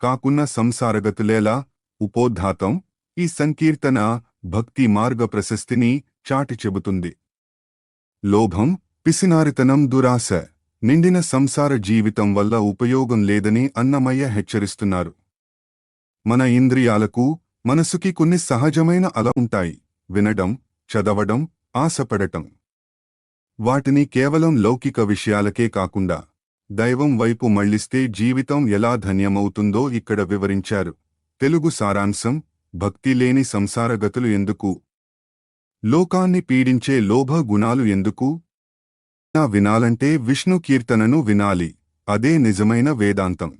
కాకున్న సంసారగతులేలా ఉపోద్ఘాతం ఈ సంకీర్తన భక్తి మార్గ ప్రశస్తిని చాటి చెబుతుంది. లోభం, పిసినారితనం, దురాశ నిండిన సంసార జీవితం వల్ల ఉపయోగం లేదని అన్నమయ్య హెచ్చరిస్తున్నారు. మన ఇంద్రియాలకు, మనసుకి కొన్ని సహజమైన అల ఉంటాయి: వినడం, చదవడం, ఆశపడటం. వాటిని కేవలం లౌకిక విషయాలకే కాకుండా దైవం వైపు మళ్లిస్తే జీవితం ఎలా ధన్యమవుతుందో ఇక్కడ వివరించారు. తెలుగు సారాంశం: భక్తి లేని సంసారగతులు ఎందుకు? లోకాన్ని పీడించే లోభ గుణాలు ఎందుకు? వినాలంటే విష్ణు కీర్తనను వినాలి. అదే నిజమైన వేదాంతం.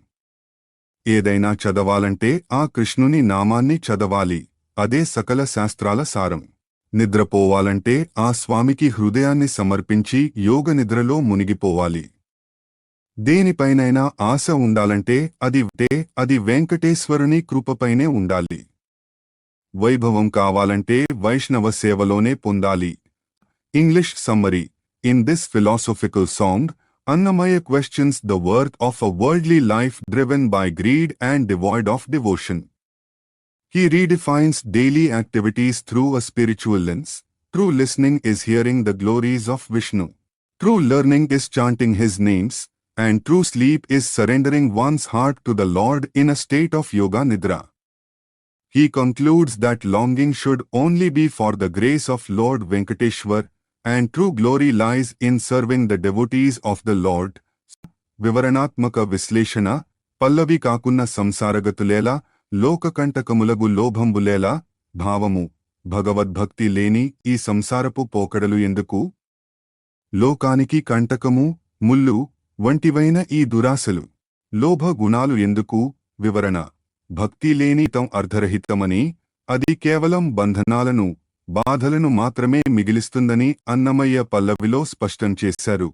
ఏదైనా చదవాలంటే ఆ కృష్ణుని నామాన్ని చదవాలి. అదే సకల శాస్త్రాల సారం. నిద్రపోవాలంటే ఆ స్వామికి హృదయాన్ని సమర్పించి యోగ నిద్రలో మునిగిపోవాలి. దేనిపైనైనా ఆశ ఉండాలంటే అది వెంకటేశ్వరుని కృపపైనే ఉండాలి. వైభవం కావాలంటే వైష్ణవ సేవలోనే పొందాలి. English summary. In this philosophical song, Annamaya questions the worth of a worldly life driven by greed and devoid of devotion. He redefines daily activities through a spiritual lens. True listening is hearing the glories of Vishnu. True learning is chanting his names, and true sleep is surrendering one's heart to the Lord in a state of yoga nidra. He concludes that longing should only be for the grace of Lord Venkateshwar, and true glory lies in serving the devotees of the Lord. వివరణాత్మక విశ్లేషణ. పల్లవి కాకున్న సంసారగతులేలా, లోకకంటకములగు లోభంబులేలా. భావము: భగవద్భక్తి లేని ఈ సంసారపు పోకడలు ఎందుకు? లోకానికి కంటకము, ముల్లు వంటివైన ఈ దురాశలు, లోభ గుణాలు ఎందుకు? వివరణ: భక్తి లేని తం అర్ధరహితమని, అది కేవలం బంధనాలను, బాధలను మాత్రమే మిగిలిస్తుందని అన్నమయ్య పల్లవిలో స్పష్టం చేశారు.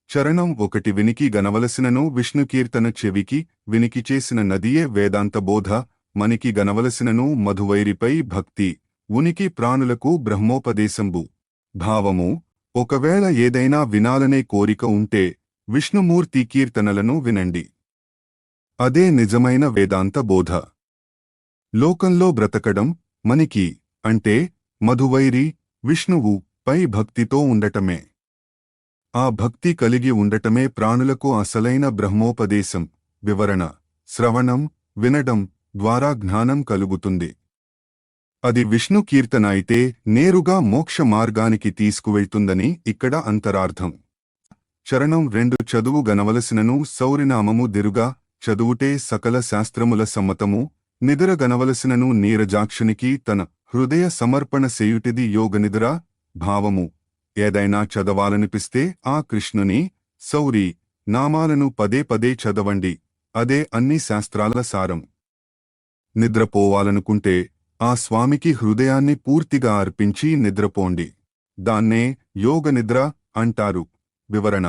చరణం 1. వినికి గనవలసినను విష్ణుకీర్తన చెవికి వినికి చేసిన నదియే వేదాంత బోధ. మనికి గనవలసినను మధువైరిపై భక్తి, ఉనికి ప్రాణులకు బ్రహ్మోపదేశంబు. భావము: ఒకవేళ ఏదైనా వినాలనే కోరిక ఉంటే విష్ణుమూర్తి కీర్తనలను వినండి. అదే నిజమైన వేదాంత బోధ. లోకంలో బ్రతకడం మనికి అంటే మధువైరి విష్ణువు పై భక్తితో ఉండటమే. ఆ భక్తి కలిగి ఉండటమే ప్రాణులకు అసలైన బ్రహ్మోపదేశం. వివరణ: శ్రవణం, వినడం ద్వారా జ్ఞానం కలుగుతుంది. అది విష్ణు కీర్తన అయితే నేరుగా మోక్ష మార్గానికి తీసుకువెళ్తుందని ఇక్కడ అంతరార్థం. చరణం 2. చదువు గనవలసినను సౌరినామము దిరుగా, చదువుటే సకల శాస్త్రముల సమ్మతము. నిదుర గనవలసినను నీరజాక్షునికి తన హృదయ సమర్పణ సేయుటిది యోగనిదురా. భావము: ఏదైనా చదవాలనిపిస్తే ఆ కృష్ణుని, సౌరి నామాలను పదే పదే చదవండి. అదే అన్ని శాస్త్రాల సారం. నిద్రపోవాలనుకుంటే ఆ స్వామికి హృదయాన్ని పూర్తిగా అర్పించి నిద్రపోండి. దాన్నే యోగనిద్ర అంటారు. వివరణ: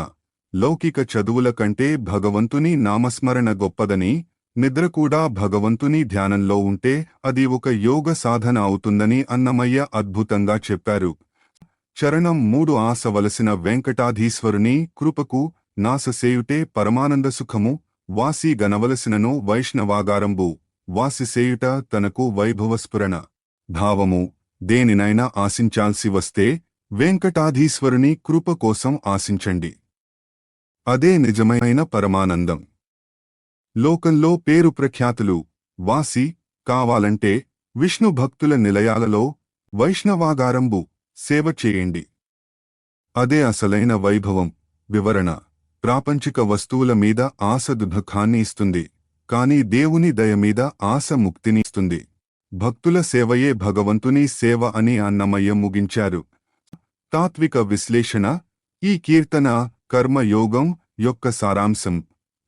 లౌకిక చదువుల కంటే భగవంతుని నామస్మరణ గొప్పదని, నిద్ర కూడా భగవంతుని ధ్యానంలో ఉంటే అది ఒక యోగ సాధన అవుతుందని అన్నమయ్య అద్భుతంగా చెప్పారు. చరణం 3. ఆసవలసిన వెంకటాధీశ్వరుని కృపకు నాససేయుటే పరమానంద సుఖము. వాసి గనవలసినను వైష్ణవాగారంబు, వాసిసేయుట తనకు వైభవస్ఫురణ. భావము: దేనినైనా ఆశించాల్సి వస్తే వెంకటాధీశ్వరుని కృప కోసం ఆశించండి. అదే నిజమైన పరమానందం. లోకంలో పేరు ప్రఖ్యాతులు, వాసి కావాలంటే విష్ణు భక్తుల నిలయాలలో వైష్ణవాగారంబు సేవ చేయండి. అదే అసలైన వైభవం. వివరణ: ప్రాపంచిక వస్తువుల మీద ఆశ దుఃఖాన్ని ఇస్తుంది, కాని దేవుని దయ మీద ఆశ ముక్తిని ఇస్తుంది. భక్తుల సేవయే భగవంతుని సేవ అని అన్నమయ్య ముగించారు. తాత్విక విశ్లేషణ. ఈ కీర్తన కర్మయోగం యొక్క సారాంశం.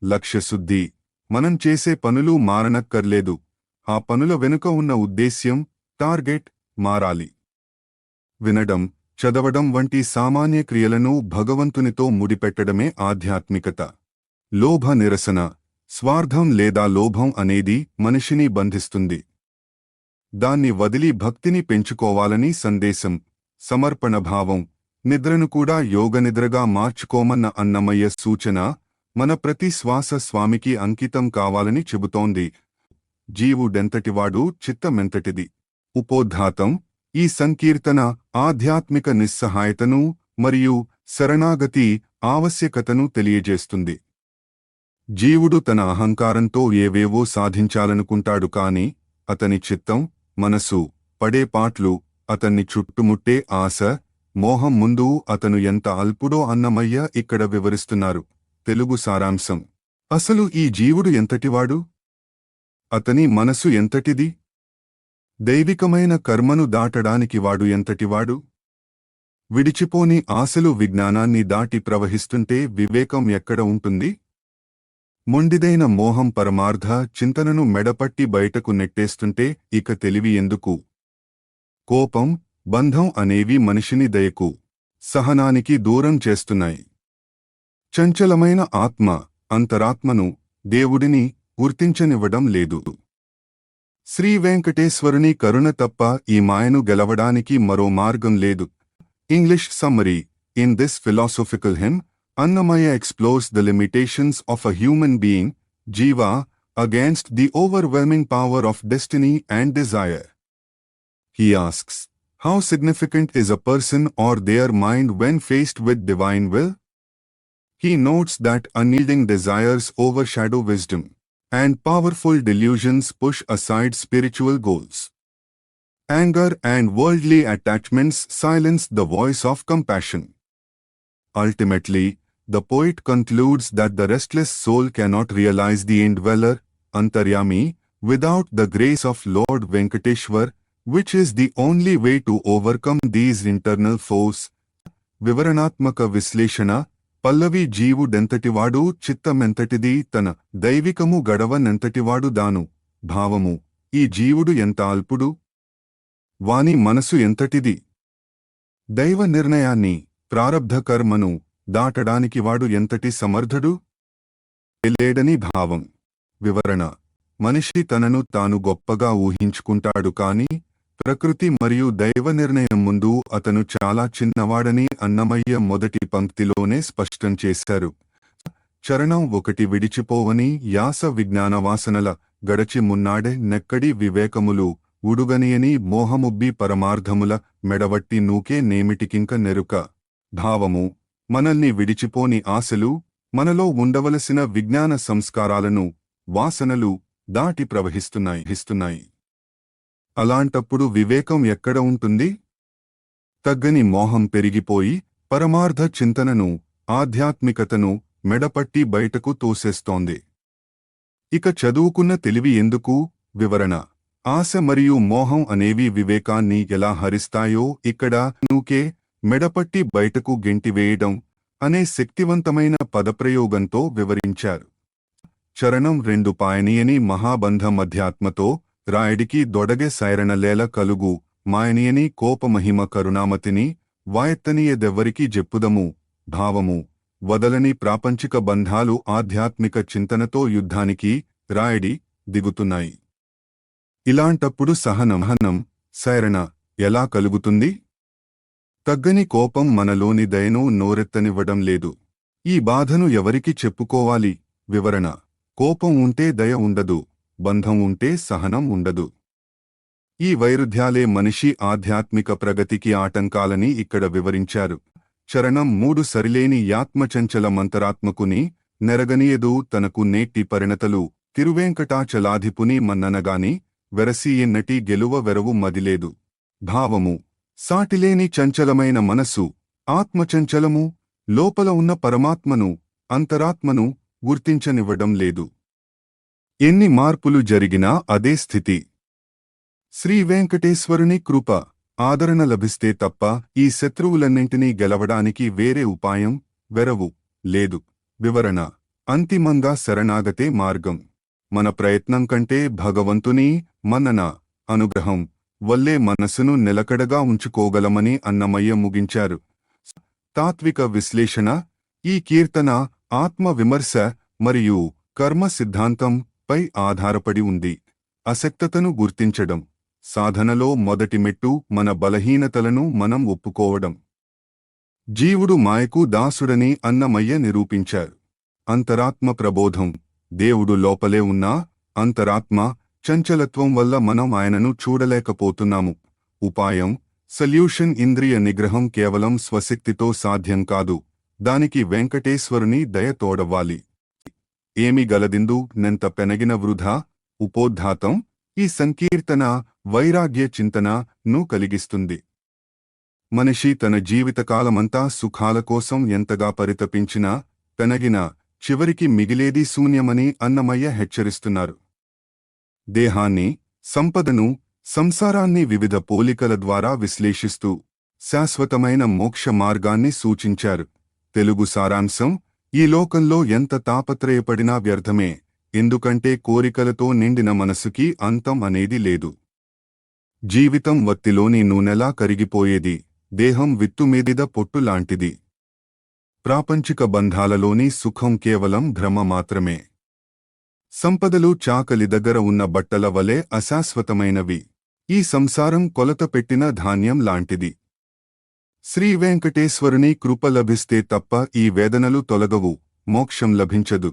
లక్ష్యశుద్ధి. మనం చేసే పనులు మారనక్కర్లేదు, ఆ పనుల వెనుక ఉన్న ఉద్దేశ్యం, టార్గెట్ మారాలి. వినడం, చదవడం వంటి సామాన్య క్రియలను భగవంతునితో ముడిపెట్టడమే ఆధ్యాత్మికత. లోభ నిరసన. స్వార్థం లేదా లోభం అనేది మనిషిని బంధిస్తుంది. దాన్ని వదిలి భక్తిని పెంచుకోవాలని సందేశం. సమర్పణ భావం. నిద్రను కూడా యోగనిద్రగా మార్చుకోమన్న అన్నమయ్య సూచన. మన ప్రతి శ్వాస స్వామికి అంకితం కావాలని చెబుతోంది. జీవుడెంతటివాడు చిత్తమెంతటిది. ఉపోద్ఘాతం ఈ సంకీర్తన ఆధ్యాత్మిక నిస్సహాయతను మరియు శరణాగతి ఆవశ్యకతను తెలియజేస్తుంది. జీవుడు తన అహంకారంతో ఏవేవో సాధించాలనుకుంటాడు కాని అతని చిత్తం, మనసు, పడే పాట్లు, అతన్ని చుట్టుముట్టే ఆశ, మోహం ముందు అతను ఎంత అల్పుడో అన్నమయ్య ఇక్కడ వివరిస్తున్నారు. తెలుగు సారాంశం: అసలు ఈ జీవుడు ఎంతటివాడు? అతని మనసు ఎంతటిది? దైవికమైన కర్మను దాటడానికి వాడు ఎంతటివాడు? విడిచిపోని ఆశలు విజ్ఞానాన్ని దాటి ప్రవహిస్తుంటే వివేకం ఎక్కడ ఉంటుంది? మొండిదైన మోహం పరమార్థ చింతనను మెడపట్టి బయటకు నెట్టేస్తుంటే ఇక తెలివి ఎందుకు? కోపం, బంధం అనేవి మనిషిని దయకు, సహనానికి దూరం చేస్తున్నాయి. చంచలమైన ఆత్మ, అంతరాత్మను, దేవుడిని గుర్తించనివ్వడం లేదు. శ్రీ వెంకటేశ్వరుని కరుణ తప్ప ఈ మాయను గెలవడానికి మరో మార్గం లేదు. English summary: in this philosophical hymn, Annamaya explores the limitations of a human being, Jiva, against the overwhelming power of destiny and desire. He asks, how significant is a person or their mind when faced with divine will? He notes that unyielding desires overshadow wisdom, and powerful delusions push aside spiritual goals. Anger and worldly attachments silence the voice of compassion. Ultimately, the poet concludes that the restless soul cannot realize the indweller, Antaryami, without the grace of Lord Venkateshwar, which is the only way to overcome these internal foes. వివరణాత్మక విశ్లేషణ: పల్లవి జీవుడెంతటివాడు చిత్తమెంతటిది తన దైవికము గడవనెంతటివాడు దాను. భావము: ఈ జీవుడు ఎంత అల్పుడు? వాని మనసు ఎంతటిది? దైవ నిర్ణయాన్ని, ప్రారబ్ధ కర్మను దాటడానికి వాడు ఎంతటి సమర్థుడు? లేడని భావం. వివరణ: మనిషి తనను తాను గొప్పగా ఊహించుకుంటాడు కాని ప్రకృతి మరియు దైవ నిర్ణయం ముందు అతను చాలా చిన్నవాడని అన్నమయ్య మొదటి పంక్తిలోనే స్పష్టం చేశారు. చరణం 1: విడిచిపోవని యాస విజ్ఞానవాసనల గడచి మున్నాడే నెక్కడి వివేకములు ఉడుగనియని మోహముబ్బి పరమార్థముల మెడవట్టి నూకే నేమిటికింక నెరుక. భావము: మనల్ని విడిచిపోని ఆశలు, మనలో ఉండవలసిన విజ్ఞాన సంస్కారాలను, వాసనలు దాటి ప్రవహిస్తున్నాయి. అలాంటప్పుడు వివేకం ఎక్కడ ఉంటుంది? తగ్గని మోహం పెరిగిపోయి పరమార్థ చింతనను, ఆధ్యాత్మికతను మెడపట్టి బయటకు తోసేస్తోంది. ఇక చదువుకున్న తెలివి ఎందుకు? వివరణ: ఆశ మరియు మోహం అనేవి వివేకాన్ని ఎలా హరిస్తాయో ఇక్కడ నూకే, మెడపట్టి బయటకు గెంటివేయడం అనే శక్తివంతమైన పదప్రయోగంతో వివరించారు. చరణం 2: పాయనీయని మహాబంధ మధ్యాత్మతో రాయడికి దొడగె సైరణలేల కలుగు మాయనీయని కోపమహిమ కరుణామతిని వాయత్తనీయదెవ్వరికి జెప్పుదము. భావము: వదలని ప్రాపంచిక బంధాలు ఆధ్యాత్మిక చింతనతో యుద్ధానికి రాయడి దిగుతున్నాయి. ఇలాంటప్పుడు సహనం, సైరణ ఎలా కలుగుతుంది? తగ్గని కోపం మనలోని దయను నోరెత్తనివ్వడం లేదు. ఈ బాధను ఎవరికి చెప్పుకోవాలి? వివరణ: కోపం ఉంటే దయ ఉండదు, బంధం ఉంటే సహనం ఉండదు. ఈ వైరుధ్యాలే మనిషి ఆధ్యాత్మిక ప్రగతికి ఆటంకాలని ఇక్కడ వివరించారు. చరణం 3: సరిలేని యాత్మచంచల మంతరాత్మకుని నెరగనియదు తనకు నేటి పరిణతలు తిరువేంకటాచలాధిపుని మన్ననగాని వెరసి ఎన్నటి గెలువ వెరవు మదిలేదు. భావము: సాటిలేని చంచలమైన మనసు, ఆత్మచంచలము, లోపల ఉన్న పరమాత్మను, అంతరాత్మను గుర్తించనివ్వడం లేదు. ఎన్ని మార్పులు జరిగినా అదే స్థితి. శ్రీ వెంకటేశ్వరుని కృప, ఆదరణ లభిస్తే తప్ప ఈ శత్రువులన్నింటినీ గెలవడానికి వేరే ఉపాయం, వెరవు లేదు. వివరణ: అంతిమంగా శరణాగతే మార్గం. మన ప్రయత్నం కంటే భగవంతుని మన్నన, అనుగ్రహం వల్లే మనసును నిలకడగా ఉంచుకోగలమని అన్నమయ్య ముగించారు. తాత్విక విశ్లేషణ: ఈ కీర్తన ఆత్మ విమర్శ మరియు కర్మ సిద్ధాంతం పై ఆధారపడి ఉంది. అశక్తతను గుర్తించడం, సాధనలో మొదటి మెట్టు మన బలహీనతలను మనం ఒప్పుకోవడం. జీవుడు మాయకు దాసుడని అన్నమయ్య నిరూపించారు. అంతరాత్మ ప్రబోధం. దేవుడు లోపలే ఉన్నా అంతరాత్మ చంచలత్వం వల్ల మనం ఆయనను చూడలేకపోతున్నాము. ఉపాయం సొల్యూషన్ ఇంద్రియ నిగ్రహం కేవలం స్వశక్తితో సాధ్యం కాదు. దానికి వెంకటేశ్వరుని దయ తోడవ్వాలి. ఏమి గలదిందు నెంత పెనగిన వృధా. ఉపోద్ఘాతం ఈ సంకీర్తన వైరాగ్య చింతనను కలిగిస్తుంది. మనిషి తన జీవితకాలమంతా సుఖాల కోసం ఎంతగా పరితపించినా పెనగినా చివరికి మిగిలేది శూన్యమని అన్నమయ్య హెచ్చరిస్తున్నారు. దేహాన్ని, సంపదను, సంసారాన్ని వివిధ పోలికల ద్వారా విశ్లేషిస్తూ శాశ్వతమైన మోక్ష మార్గాన్ని సూచించారు. తెలుగు సారాంశం: ఈ లోకంలో ఎంత తాపత్రయపడినా వ్యర్థమే, ఎందుకంటే కోరికలతో నిండిన మనసుకి అంతం అనేది లేదు. జీవితం వత్తిలోని నూనెలా కరిగిపోయేది, దేహం విత్తుమీదిద పొట్టులాంటిది. ప్రాపంచిక బంధాలలోని సుఖం కేవలం భ్రమ మాత్రమే. సంపదలు చాకలి దగ్గర ఉన్న బట్టల వలె అశాశ్వతమైనవి. ఈ సంసారం కొలత పెట్టిన ధాన్యం లాంటిది. శ్రీ వెంకటేశ్వరుని కృప లభిస్తే తప్ప ఈ వేదనలు తొలగవు, మోక్షం లభించదు.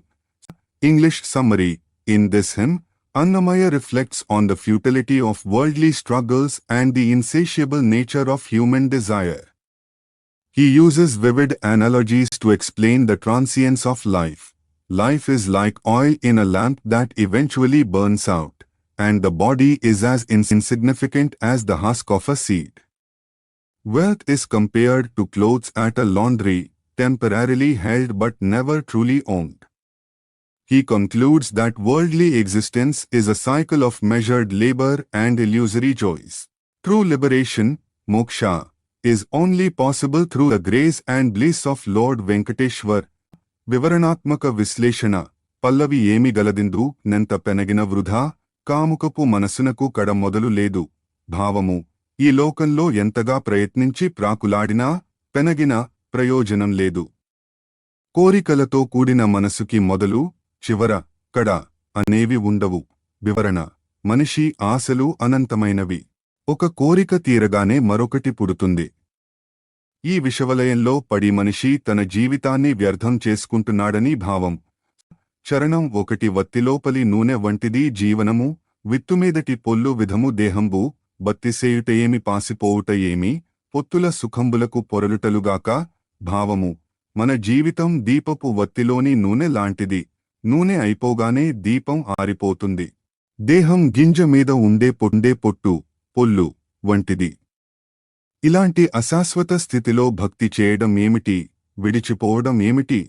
English summary: in this hymn, Annamaya reflects on the futility of worldly struggles and the insatiable nature of human desire. He uses vivid analogies to explain the transience of life. Life is like oil in a lamp that eventually burns out, and the body is as insignificant as the husk of a seed. Wealth is compared to clothes at a laundry, temporarily held but never truly owned. He concludes that worldly existence is a cycle of measured labor and illusory joys. True liberation, moksha, is only possible through the grace and bliss of Lord Venkateshwar. వివరణాత్మక విశ్లేషణ. పల్లవి ఏమి గలదిందు నెంత పెనగిన వృధా. కాముకపు మనసునకు కడ మొదలు లేదు. భావము: ఈ లోకంలో ఎంతగా ప్రయత్నించి ప్రాకులాడినా పెనగిన ప్రయోజనం లేదు. కోరికలతో కూడిన మనసుకి మొదలు, చివర, కడ అనేవి ఉండవు. వివరణ: మనిషి ఆశలు అనంతమైనవి. ఒక కోరిక తీరగానే మరొకటి పుడుతుంది. ఈ విషవలయంలో పడి మనిషి తన జీవితాన్ని వ్యర్థం చేసుకుంటున్నాడని భావం. చరణం 1: వత్తిలోపలి నూనె వంటిది జీవనము, విత్తుమీదటి పొల్లు విధము దేహంబు, బత్తిసేయుట ఏమి పాసిపోవుట ఏమి, పొత్తుల సుఖంబులకు పొరలుటలుగాక. భావము: మన జీవితం దీపపు వత్తిలోని నూనె లాంటిది. నూనె అయిపోగానే దీపం ఆరిపోతుంది. దేహం గింజ మీద ఉండే పొట్టు, పొల్లు వంటిది. ఇలాంటి అశాశ్వత స్థితిలో భక్తి చేయడం ఏమిటి, విడిచిపోవడం ఏమిటి?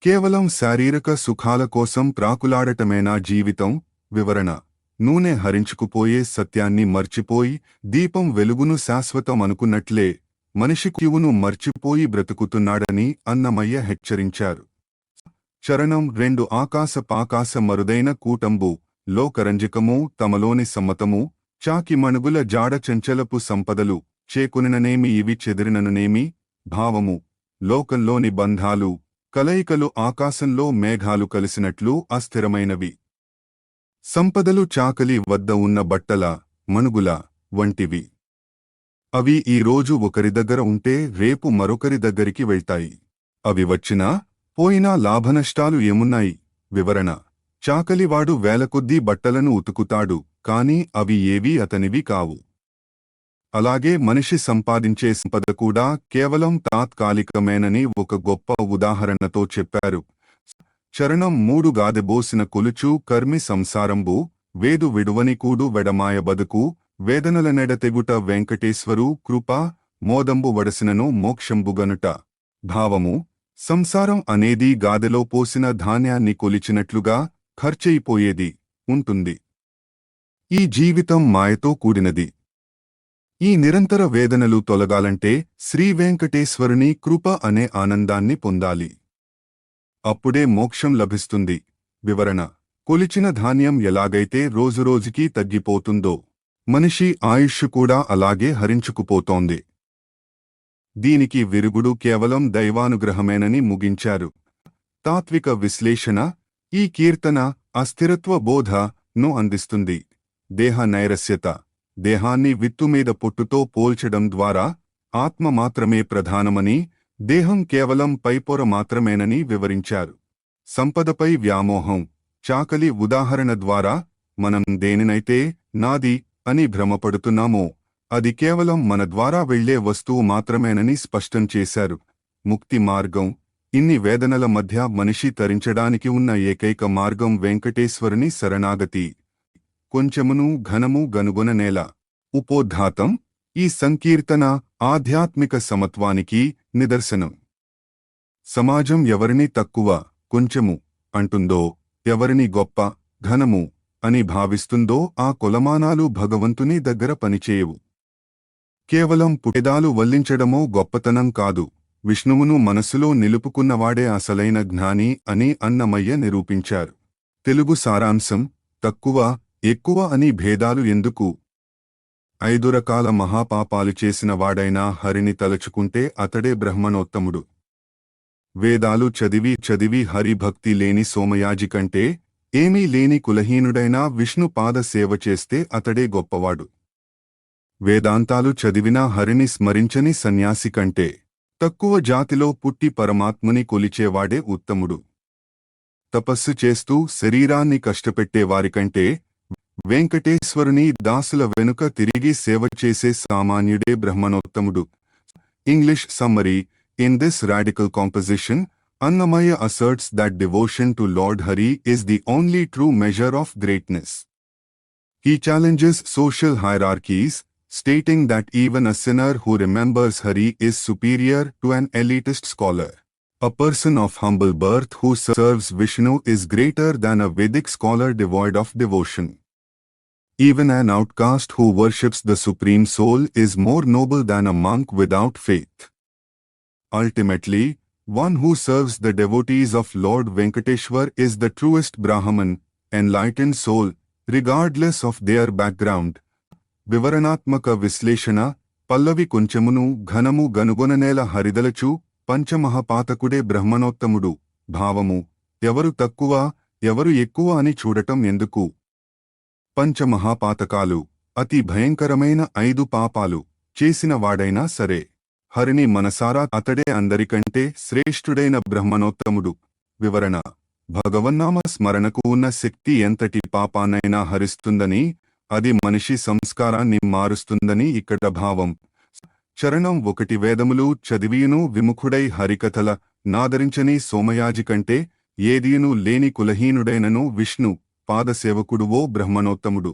కేవలం శారీరక సుఖాల కోసం ప్రాకులాడటమేనా జీవితం? వివరణ: నూనె హరించుకుపోయే సత్యాన్ని మర్చిపోయి దీపం వెలుగును శాశ్వతం అనుకున్నట్లే మనిషి క్యువును మర్చిపోయి బ్రతుకుతున్నాడని అన్నమయ్య హెచ్చరించారు. చరణం 2: ఆకాశ మరుదైన కూటంబు, లోకరంజికము తమలోని సమ్మతము, చాకి మణుగుల జాడ చంచలపు సంపదలు, చేకునిననేమి ఇవి చెదిరిననునేమి. భావము: లోకంలోని బంధాలు, కలయికలు ఆకాశంలో మేఘాలు కలిసినట్లు అస్థిరమైనవి. సంపదలు చాకలి వద్ద ఉన్న బట్టల, మణుగుల వంటివి. అవి ఈ రోజు ఒకరి దగ్గర ఉంటే రేపు మరొకరి దగ్గరికి వెళ్తాయి. అవి వచ్చినా పోయినా లాభనష్టాలు ఏమున్నాయి? వివరణ: చాకలివాడు వేలకొద్దీ బట్టలను ఉతుకుతాడు, కాని అవి ఏవీ అతనివి కావు. అలాగే మనిషి సంపాదించే సంపద కూడా కేవలం తాత్కాలికమేనని ఒక గొప్ప ఉదాహరణతో చెప్పారు. చరణం 3: గాదెబోసిన కొలుచు కర్మి సంసారంబు, వేదు విడువని కూడు వెడమాయ బదుకు, వేదనల నెడతెగుట వెంకటేశ్వరు కృప, మోదంబు వడసినను మోక్షంబుగనుట. భావము: సంసారం అనేది గాదెలో పోసిన ధాన్యాన్ని కొలిచినట్లుగా ఖర్చయిపోయేది ఉంటుంది. ఈ జీవితం మాయతో కూడినది. ఈ నిరంతర వేదనలు తొలగాలంటే శ్రీ వెంకటేశ్వరుని కృప అనే ఆనందాన్ని పొందాలి. అప్పుడే మోక్షం లభిస్తుంది. వివరణ: కొలిచిన ధాన్యం ఎలాగైతే రోజురోజుకీ తగ్గిపోతుందో, మనిషి ఆయుష్ కూడా అలాగే హరించుకుపోతోంది. దీనికి విరుగుడు కేవలం దైవానుగ్రహమేనని ముగించారు. తాత్విక విశ్లేషణ: ఈ కీర్తన అస్థిరత్వ బోధను అందిస్తుంది. దేహ నైరస్యత, దేహాన్ని విత్తుమీద పొట్టుతో పోల్చడం ద్వారా ఆత్మ మాత్రమే ప్రధానమని, దేహం కేవలం పైపొర మాత్రమేనని వివరించారు. సంపదపై వ్యామోహం. చాకలి ఉదాహరణ ద్వారా మనం దేనినైతే నాది అని భ్రమపడుతున్నామో అది కేవలం మన ద్వారా వెళ్లే వస్తువు మాత్రమేనని స్పష్టం చేశారు. ముక్తి మార్గం. ఇన్ని వేదనల మధ్య మనిషి తరించడానికి ఉన్న ఏకైక మార్గం వెంకటేశ్వరుని శరణాగతి. కొంచెమును ఘనము గనుగొననేల. ఉపోద్ఘాతం. ఈ సంకీర్తన ఆధ్యాత్మిక సమత్వానికి నిదర్శనం. సమాజం ఎవరిని తక్కువ, కొంచెము అంటుందో, ఎవరిని గొప్ప, ఘనము అని భావిస్తుందో ఆ కొలమానాలు భగవంతుని దగ్గర పనిచేయవు. కేవలం పుటేదాలు వల్లించడమో గొప్పతనం కాదు. విష్ణువును మనసులో నిలుపుకున్నవాడే అసలైన జ్ఞాని అని అన్నమయ్య నిరూపించారు. తెలుగు సారాంశం. తక్కువ, ఎక్కువ అని భేదాలు ఎందుకు? 5 రకాల మహాపాపాలు చేసిన వాడైనా హరిని తలుచుకుంటే అతడే బ్రహ్మణోత్తముడు. వేదాలు చదివి హరిభక్తి లేని సోమయాజి కంటే, ఏమీ లేని కులహీనుడైనా విష్ణు పాద సేవ చేస్తే అతడే గొప్పవాడు. వేదాంతాలు చదివినా హరిని స్మరించని సన్యాసి కంటే, తక్కువ జాతిలో పుట్టి పరమాత్ముని కొలిచేవాడే ఉత్తముడు. తపస్సు చేస్తూ శరీరాన్ని కష్టపెట్టేవారికంటే, వెంకటేశ్వరుని దాసుల వెనుక తిరిగి సేవ చేసే సామాన్యుడే బ్రహ్మణోత్తముడు. English summary. In this radical composition, Annamaya asserts that devotion to Lord Hari is the only true measure of greatness. He challenges social hierarchies, stating that even a sinner who remembers Hari is superior to an elitist scholar. A person of humble birth who serves Vishnu is greater than a Vedic scholar devoid of devotion. Even an outcast who worships the Supreme Soul is more noble than a monk without faith. Ultimately, one who serves the devotees of Lord Venkateshwar is the truest Brahman, enlightened soul, regardless of their background. వివరణాత్మక విశ్లేషణ. పల్లవి. కొంచెమును ఘనము గనుగొననేల హరిదలచు పంచమహాపాతకుడే బ్రహ్మణోత్తముడు. భావము. ఎవరు తక్కువ, ఎవరు ఎక్కువ అని చూడటం ఎందుకు? పంచమహాపాతకాలు. అతి భయంకరమైన 5 పాపాలు చేసిన వాడైనా సరే హరిని మనసారా అతడే అందరికంటే శ్రేష్ఠుడైన బ్రహ్మణోత్తముడు. వివరణ. భగవన్నామ స్మరణకు ఉన్న శక్తి ఎంతటి పాపాన్నైనా హరిస్తుందని, అది మనిషి సంస్కారాన్ని మారుస్తుందని ఇక్కడ భావం. చరణం 1. వేదములు చదివియును విముఖుడై హరికథల నాదరించని సోమయాజి కంటే, ఏదియును లేని కులహీనుడైనను విష్ణు పాదసేవకుడువో బ్రహ్మణోత్తముడు.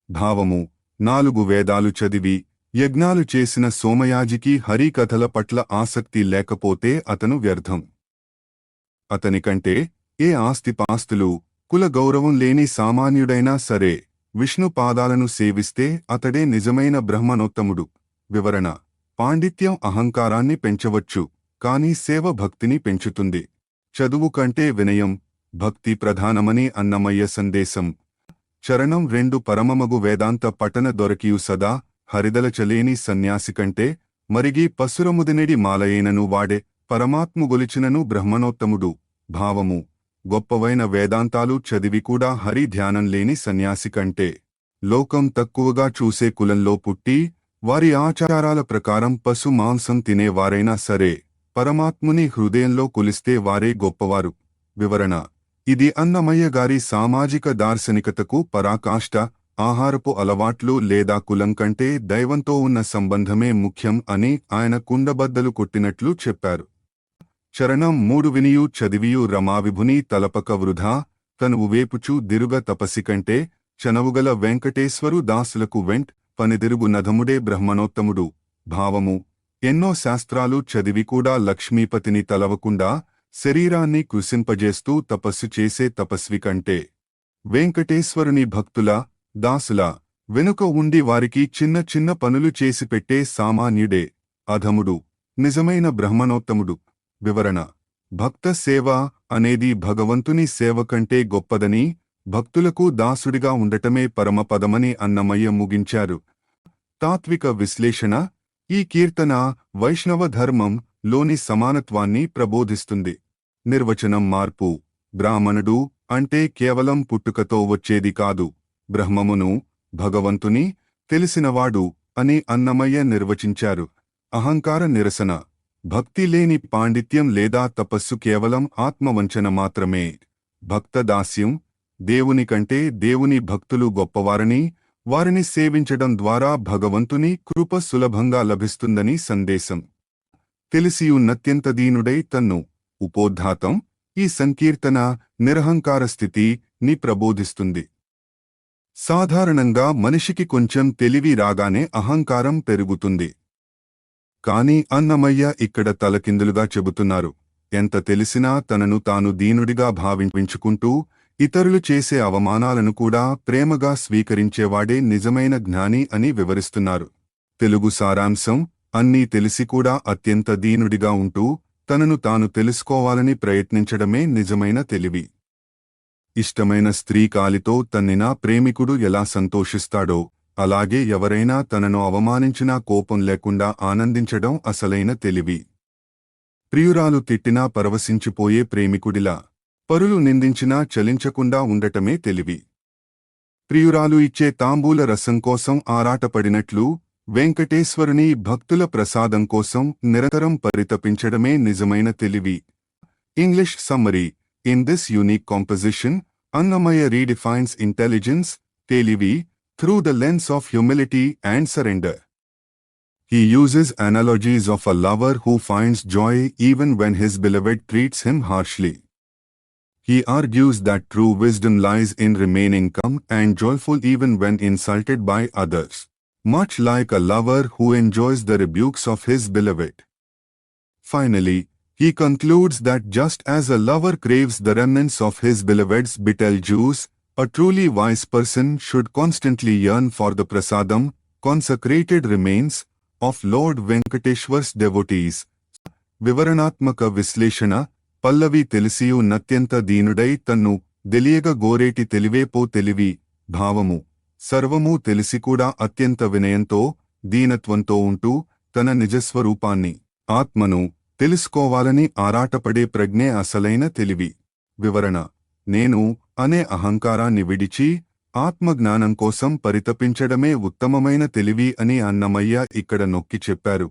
భావము. 4 వేదాలు చదివి యజ్ఞాలు చేసిన సోమయాజికి హరికథల పట్ల ఆసక్తి లేకపోతే అతను వ్యర్థం. అతనికంటే ఏ ఆస్తిపాస్తులు, కుల గౌరవం లేని సామాన్యుడైనా సరే విష్ణు పాదాలను సేవిస్తే అతడే నిజమైన బ్రహ్మణోత్తముడు. వివరణ. పాండిత్యం అహంకారాన్ని పెంచవచ్చు, కాని సేవ భక్తిని పెంచుతుంది. చదువు కంటే వినయం, భక్తి ప్రధానమని అన్నమయ్య సందేశం. చరణం 2. పరమమగు వేదాంత పఠన దొరకియు సదా హరిదలచలేని సన్యాసి కంటే, మరిగి పసురముదినెడి మాలయేనను వాడే పరమాత్ముగొలిచినను బ్రహ్మణోత్తముడు. భావము. గొప్పవైన వేదాంతాలు చదివి కూడా హరి ధ్యానం లేని సన్యాసి కంటే, లోకం తక్కువగా చూసే కులంలో పుట్టి వారి ఆచారాల ప్రకారం పశు మాంసం తినేవారైనా సరే పరమాత్ముని హృదయంలో కొలిస్తే వారే గొప్పవారు. వివరణ. ఇది అన్నమయ్య గారి సామాజిక దార్శనికతకు పరాకాష్ట. ఆహారపు అలవాట్లు లేదా కులం కంటే దైవంతో ఉన్న సంబంధమే ముఖ్యం అని ఆయన కుండబద్దలు కొట్టినట్లు చెప్పారు. చరణం 3. వినియు చదివియు రమావిభుని తలపక వృధా, తనువు వేపుచు దిరుగ తపసి కంటే, చనవుగల వెంకటేశ్వరు దాసులకు పనిదిరుగు నధముడే బ్రహ్మణోత్తముడు. భావము. ఎన్నో శాస్త్రాలు చదివి కూడా లక్ష్మీపతిని తలవకుండా శరీరాన్ని కృశింపజేస్తూ తపస్సు చేసే తపస్వి కంటే, వెంకటేశ్వరుని భక్తుల, దాసుల వెనుక ఉండి వారికి చిన్న చిన్న పనులు చేసిపెట్టే సామాన్యుడే అధముడు, నిజమైన బ్రహ్మణోత్తముడు. వివరణ. భక్త సేవ అనేది భగవంతుని సేవ కంటే గొప్పదని, భక్తులకు దాసుడిగా ఉండటమే పరమపదమని అన్నమయ్య ముగించారు. తాత్విక విశ్లేషణ. ఈ కీర్తన వైష్ణవ ధర్మం లోని సమానత్వాన్ని ప్రబోధిస్తుంది. నిర్వచనం. మార్పు. బ్రాహ్మణుడు అంటే కేవలం పుట్టుకతో వచ్చేది కాదు, బ్రహ్మమును, భగవంతుని తెలిసినవాడు అని అన్నమయ్య నిర్వచించారు. అహంకార నిరసన. భక్తి లేని పాండిత్యం లేదా తపస్సు కేవలం ఆత్మవంచన మాత్రమే. భక్తదాస్యం, దేవుని కంటే దేవుని భక్తులు గొప్పవారని, వారిని సేవించడం ద్వారా భగవంతుని కృప సులభంగా లభిస్తుందని సందేశం. తెలిసియున్నత్యంత దీనుడై తన్ను ఉపోద్ఘాతం. ఈ సంకీర్తన నిరహంకార స్థితిని ప్రబోధిస్తుంది. సాధారణంగా మనిషికి కొంచెం తెలివి రాగానే అహంకారం పెరుగుతుంది. కాని అన్నమయ్య ఇక్కడ తలకిందులుగా చెబుతున్నారు. ఎంత తెలిసినా తనను తాను దీనుడిగా భావించుకుంటూ ఇతరులు చేసే అవమానాలను కూడా ప్రేమగా స్వీకరించేవాడే నిజమైన జ్ఞాని అని వివరిస్తున్నారు. తెలుగు సారాంశం: అన్నీ తెలిసి కూడా అత్యంత దీనుడిగా ఉంటూ తనను తాను తెలుసుకోవాలని ప్రయత్నించడమే నిజమైన తెలివి. ఇష్టమైన స్త్రీ కాలితో తన్నినా ప్రేమికుడు ఎలా సంతోషిస్తాడో, అలాగే ఎవరైనా తనను అవమానించినా కోపం లేకుండా ఆనందించడం అసలైన తెలివి. ప్రియురాలు తిట్టినా పరవశించిపోయే ప్రేమికుడిలా, పరులు నిందించినా చలించకుండా ఉండటమే తెలివి. ప్రియురాలు ఇచ్చే తాంబూల రసం కోసం ఆరాటపడినట్లు వెంకటేశ్వరుని భక్తుల ప్రసాదం కోసం నిరంతరం పరితపించడమే నిజమైన తెలివి. English summary: In this unique composition, Annamaya redefines intelligence, తెలివి, through the lens of humility and surrender. He uses analogies of a lover who finds joy even when his beloved treats him harshly. He argues that true wisdom lies in remaining calm and joyful even when insulted by others, much like a lover who enjoys the rebukes of his beloved. Finally, he concludes that just as a lover craves the remnants of his beloved's betel juice, a truly wise person should constantly yearn for the prasadam, consecrated remains, of Lord Venkateshwar's devotees. వివరణాత్మక విశ్లేషణ: పల్లవి తెలిసియున్నత్యంత దీనుడై తన్ను దెలియగ గోరేటి తెలివేపో తెలివి. భావము: సర్వమూ తెలిసి కూడా అత్యంత వినయంతో, దీనత్వంతో ఉంటూ తన నిజస్వరూపాన్ని, ఆత్మను తెలుసుకోవాలని ఆరాటపడే ప్రజ్ఞే అసలైన తెలివి. వివరణ: నేను అనే అహంకారాన్ని విడిచి ఆత్మజ్ఞానం కోసం పరితపించడమే ఉత్తమమైన తెలివి అని అన్నమయ్య ఇక్కడ నొక్కి చెప్పారు.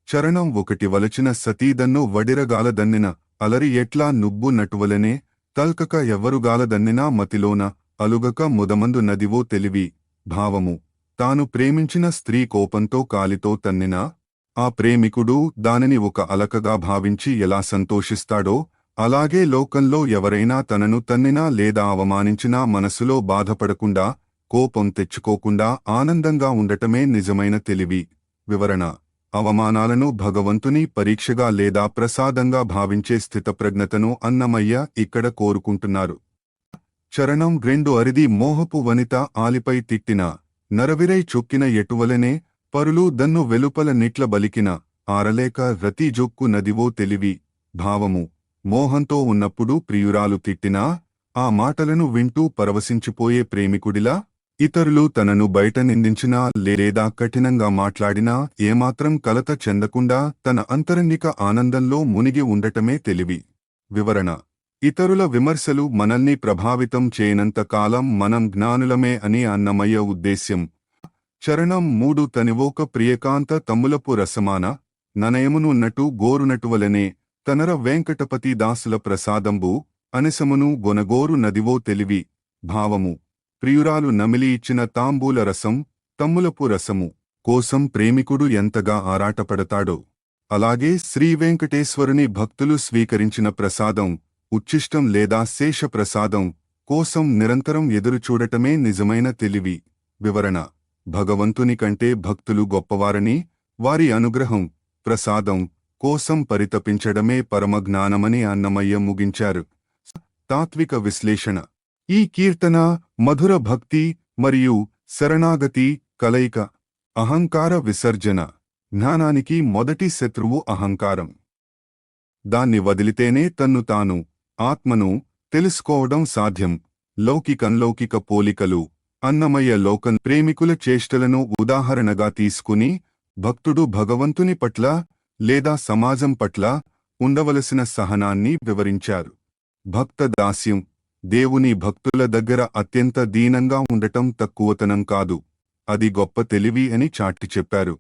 చరణం 1: వలచిన సతీదన్ను వడిరగాలదన్నిన అలరి ఎట్లా నువ్వు నటువలనే, తల్కక ఎవ్వరుగాలదన్నినా మతిలోన అలుగక ముదమందు నదివో తెలివి. భావము: తాను ప్రేమించిన స్త్రీ కోపంతో కాలితో తన్నినా ఆ ప్రేమికుడు దానిని ఒక అలకగా భావించి ఎలా సంతోషిస్తాడో, అలాగే లోకంలో ఎవరైనా తనను తన్నినా లేదా అవమానించినా మనసులో బాధపడకుండా, కోపం తెచ్చుకోకుండా ఆనందంగా ఉండటమే నిజమైన తెలివి. వివరణ: అవమానాలను భగవంతుని పరీక్షగా లేదా ప్రసాదంగా భావించే స్థితప్రజ్ఞతను అన్నమయ్య ఇక్కడ కోరుకుంటున్నారు. చరణం 2: అరిది మోహపు వనిత ఆలిపై తిట్టిన నరవిరై చొక్కిన ఎటువలనే, పరులు దన్ను వెలుపల నిట్ల బలికిన ఆరలేక రతిజొక్కు నదివో తెలివి. భావము: మోహంతో ఉన్నప్పుడు ప్రియురాలు తిట్టినా ఆ మాటలను వింటూ పరవశించిపోయే ప్రేమికుడిలా, ఇతరులు తనను బయట నిందించినా లేదా కఠినంగా మాట్లాడినా ఏమాత్రం కలత చెందకుండా తన అంతరంగిక ఆనందంలో మునిగి ఉండటమే తెలివి. వివరణ: ఇతరుల విమర్శలు మనల్ని ప్రభావితం చేయనంత కాలం మనం జ్ఞానులమే అని అన్నమయ్య ఉద్దేశ్యం. చరణం 3: తనివోక ప్రియకాంత తమ్ములపు రసమాన ననయమును నటు గోరునటువలనే, తనర వెంకటపతి దాసుల ప్రసాదంబు అనసమును గొనగోరు నదివో తెలివి. భావము: ప్రియురాలు నమిలి ఇచ్చిన తాంబూల రసం, తమ్ములపు రసము కోసం ప్రేమికుడు ఎంతగా ఆరాటపడతాడో, అలాగే శ్రీవెంకటేశ్వరుని భక్తులు స్వీకరించిన ప్రసాదం, ఉచ్ఛిష్టం లేదా శేష ప్రసాదం కోసం నిరంతరం ఎదురుచూడటమే నిజమైన తెలివి. వివరణ: భగవంతుని కంటే భక్తులు గొప్పవారని, వారి అనుగ్రహం, ప్రసాదం కోసం పరితపించడమే పరమజ్ఞానమని అన్నమయ్య ముగించారు. తాత్విక విశ్లేషణ: ఈ కీర్తన మధుర భక్తి మరియు శరణాగతి కలయిక. అహంకార విసర్జన. జ్ఞానానికి మొదటి శత్రువు అహంకారం. దాన్ని వదిలితేనే తన్ను తాను, ఆత్మను తెలుసుకోవడం సాధ్యం. లౌకిక పోలికలు. అన్నమయ్య లోకం ప్రేమికుల చేష్టలను ఉదాహరణగా తీసుకుని భక్తుడు భగవంతుని పట్ల లేదా సమాజం పట్ల ఉండవలసిన సహనాన్ని వివరించారు. భక్త దాస్యం. దేవుని భక్తుల దగ్గర అత్యంత దీనంగా ఉండటం తక్కువతనం కాదు, అది గొప్ప తెలివి అని చాటి చెప్పారు.